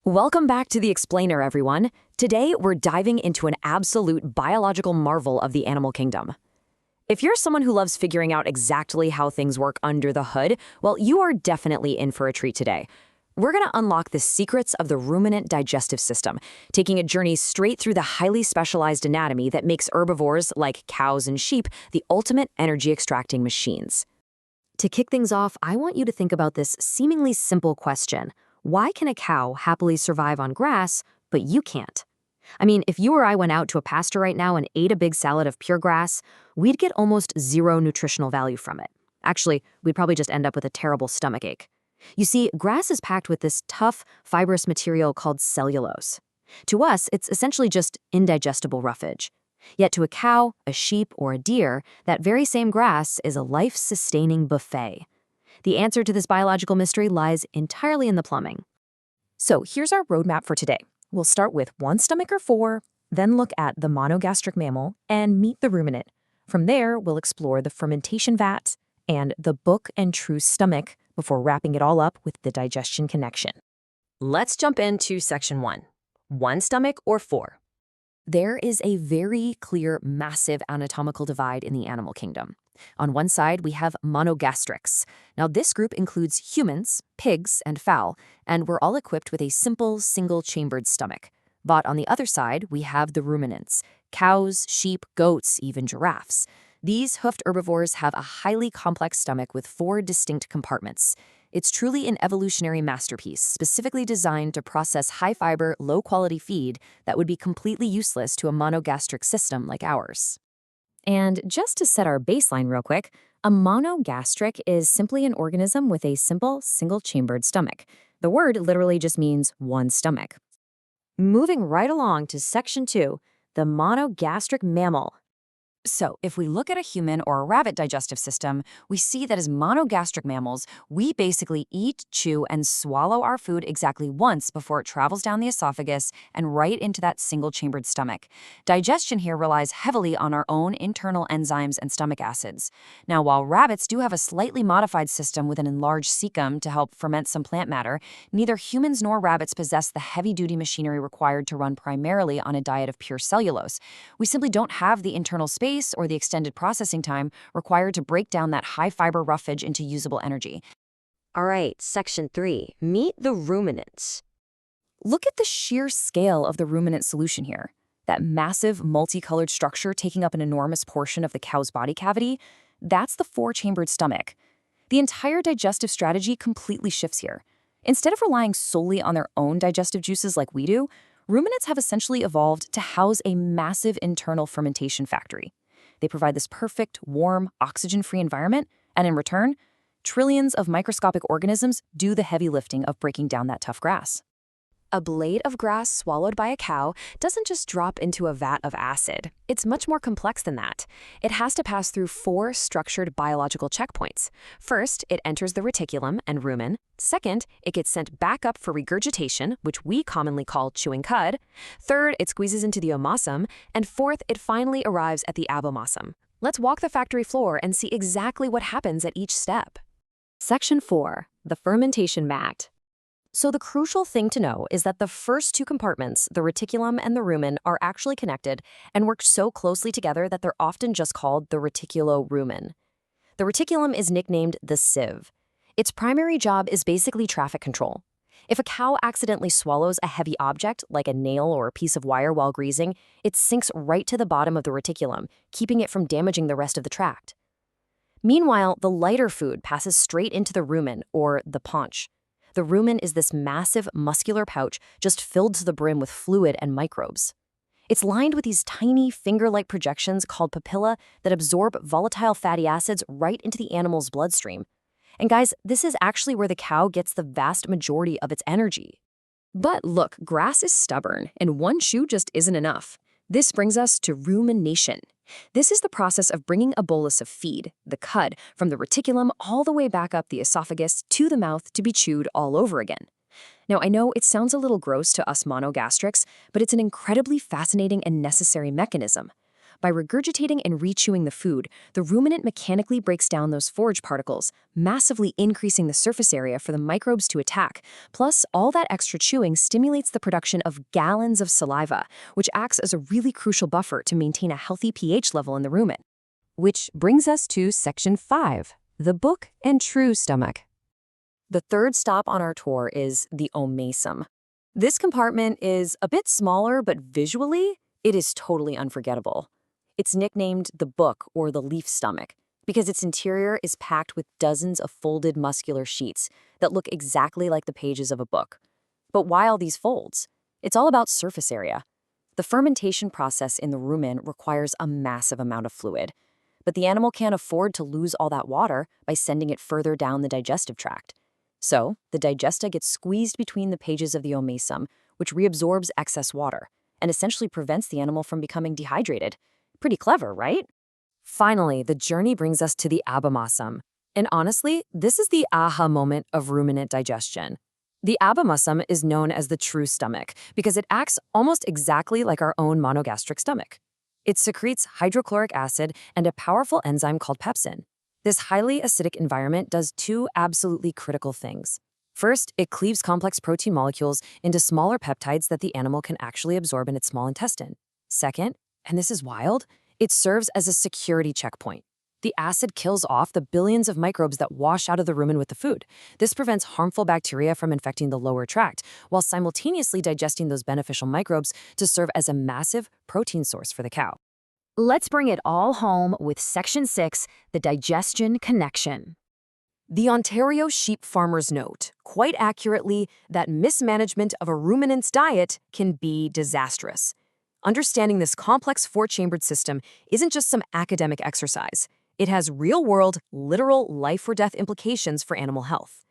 Welcome back to The Explainer, everyone. Today, we're diving into an absolute biological marvel of the animal kingdom. If you're someone who loves figuring out exactly how things work under the hood, well, you are definitely in for a treat today. We're going to unlock the secrets of the ruminant digestive system, taking a journey straight through the highly specialized anatomy that makes herbivores, like cows and sheep, the ultimate energy-extracting machines. To kick things off, I want you to think about this seemingly simple question. Why can a cow happily survive on grass, but you can't? I mean, if you or I went out to a pasture right now and ate a big salad of pure grass, we'd get almost zero nutritional value from it. Actually, we'd probably just end up with a terrible stomachache. You see, grass is packed with this tough, fibrous material called cellulose. To us, it's essentially just indigestible roughage. Yet to a cow, a sheep, or a deer, that very same grass is a life-sustaining buffet. The answer to this biological mystery lies entirely in the plumbing. So here's our roadmap for today. We'll start with one stomach or four, then look at the monogastric mammal and meet the ruminant. From there, we'll explore the fermentation vat and the book and true stomach before wrapping it all up with the digestion connection. Let's jump into section one stomach or four. There is a very clear, massive anatomical divide in the animal kingdom. On one side, we have monogastrics. Now, this group includes humans, pigs, and fowl, and we're all equipped with a simple, single-chambered stomach. But on the other side, we have the ruminants, cows, sheep, goats, even giraffes. These hoofed herbivores have a highly complex stomach with 4 distinct compartments. It's truly an evolutionary masterpiece, specifically designed to process high-fiber, low-quality feed that would be completely useless to a monogastric system like ours. And just to set our baseline real quick, a monogastric is simply an organism with a simple, single-chambered stomach. The word literally just means one stomach. Moving right along to section 2, the monogastric mammal. So, if we look at a human or a rabbit digestive system, we see that as monogastric mammals, we basically eat, chew, and swallow our food exactly once before it travels down the esophagus and right into that single-chambered stomach. Digestion here relies heavily on our own internal enzymes and stomach acids. Now, while rabbits do have a slightly modified system with an enlarged cecum to help ferment some plant matter, neither humans nor rabbits possess the heavy-duty machinery required to run primarily on a diet of pure cellulose. We simply don't have the internal space or the extended processing time required to break down that high-fiber roughage into usable energy. All right, section 3, meet the ruminants. Look at the sheer scale of the ruminant solution here. That massive, multicolored structure taking up an enormous portion of the cow's body cavity, that's the 4-chambered stomach. The entire digestive strategy completely shifts here. Instead of relying solely on their own digestive juices like we do, ruminants have essentially evolved to house a massive internal fermentation factory. They provide this perfect, warm, oxygen-free environment, and in return, trillions of microscopic organisms do the heavy lifting of breaking down that tough grass. A blade of grass swallowed by a cow doesn't just drop into a vat of acid. It's much more complex than that. It has to pass through 4 structured biological checkpoints. First, it enters the reticulum and rumen. Second, it gets sent back up for regurgitation, which we commonly call chewing cud. Third, it squeezes into the omasum. And fourth, it finally arrives at the abomasum. Let's walk the factory floor and see exactly what happens at each step. Section 4, the fermentation vat. So the crucial thing to know is that the first 2 compartments, the reticulum and the rumen, are actually connected and work so closely together that they're often just called the reticulo-rumen. The reticulum is nicknamed the sieve. Its primary job is basically traffic control. If a cow accidentally swallows a heavy object, like a nail or a piece of wire while grazing, it sinks right to the bottom of the reticulum, keeping it from damaging the rest of the tract. Meanwhile, the lighter food passes straight into the rumen, or the paunch. The rumen is this massive, muscular pouch just filled to the brim with fluid and microbes. It's lined with these tiny, finger-like projections called papilla that absorb volatile fatty acids right into the animal's bloodstream. And guys, this is actually where the cow gets the vast majority of its energy. But look, grass is stubborn, and one chew just isn't enough. This brings us to rumination. This is the process of bringing a bolus of feed, the cud, from the reticulum all the way back up the esophagus to the mouth to be chewed all over again. Now, I know it sounds a little gross to us monogastrics, but it's an incredibly fascinating and necessary mechanism. By regurgitating and rechewing the food, the ruminant mechanically breaks down those forage particles, massively increasing the surface area for the microbes to attack. Plus, all that extra chewing stimulates the production of gallons of saliva, which acts as a really crucial buffer to maintain a healthy pH level in the rumen. Which brings us to Section 5, the book and true stomach. The third stop on our tour is the omasum. This compartment is a bit smaller, but visually, it is totally unforgettable. It's nicknamed the book or the leaf stomach because its interior is packed with dozens of folded muscular sheets that look exactly like the pages of a book. But why all these folds? It's all about surface area. The fermentation process in the rumen requires a massive amount of fluid, but the animal can't afford to lose all that water by sending it further down the digestive tract. So, the digesta gets squeezed between the pages of the omasum, which reabsorbs excess water and essentially prevents the animal from becoming dehydrated. Pretty clever, right? Finally, the journey brings us to the abomasum. And honestly, this is the aha moment of ruminant digestion. The abomasum is known as the true stomach because it acts almost exactly like our own monogastric stomach. It secretes hydrochloric acid and a powerful enzyme called pepsin. This highly acidic environment does two absolutely critical things. First, it cleaves complex protein molecules into smaller peptides that the animal can actually absorb in its small intestine. Second, and this is wild, it serves as a security checkpoint. The acid kills off the billions of microbes that wash out of the rumen with the food. This prevents harmful bacteria from infecting the lower tract, while simultaneously digesting those beneficial microbes to serve as a massive protein source for the cow. Let's bring it all home with Section 6, the digestion connection. The Ontario sheep farmers note, quite accurately, that mismanagement of a ruminant's diet can be disastrous. Understanding this complex four-chambered system isn't just some academic exercise. It has real-world, literal life-or-death implications for animal health.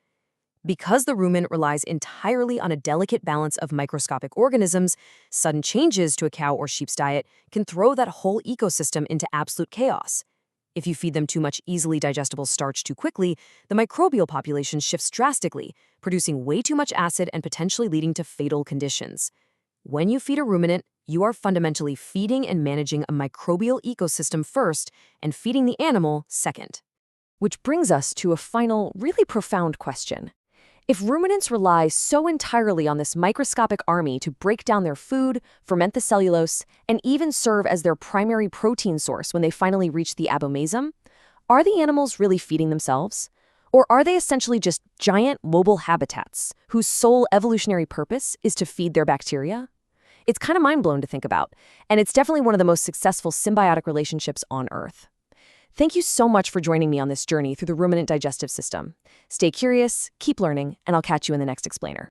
Because the rumen relies entirely on a delicate balance of microscopic organisms, sudden changes to a cow or sheep's diet can throw that whole ecosystem into absolute chaos. If you feed them too much easily digestible starch too quickly, the microbial population shifts drastically, producing way too much acid and potentially leading to fatal conditions. When you feed a ruminant, you are fundamentally feeding and managing a microbial ecosystem first and feeding the animal second. Which brings us to a final, really profound question. If ruminants rely so entirely on this microscopic army to break down their food, ferment the cellulose, and even serve as their primary protein source when they finally reach the abomasum, are the animals really feeding themselves? Or are they essentially just giant mobile habitats whose sole evolutionary purpose is to feed their bacteria? It's kind of mind-blowing to think about, and it's definitely one of the most successful symbiotic relationships on Earth. Thank you so much for joining me on this journey through the ruminant digestive system. Stay curious, keep learning, and I'll catch you in the next explainer.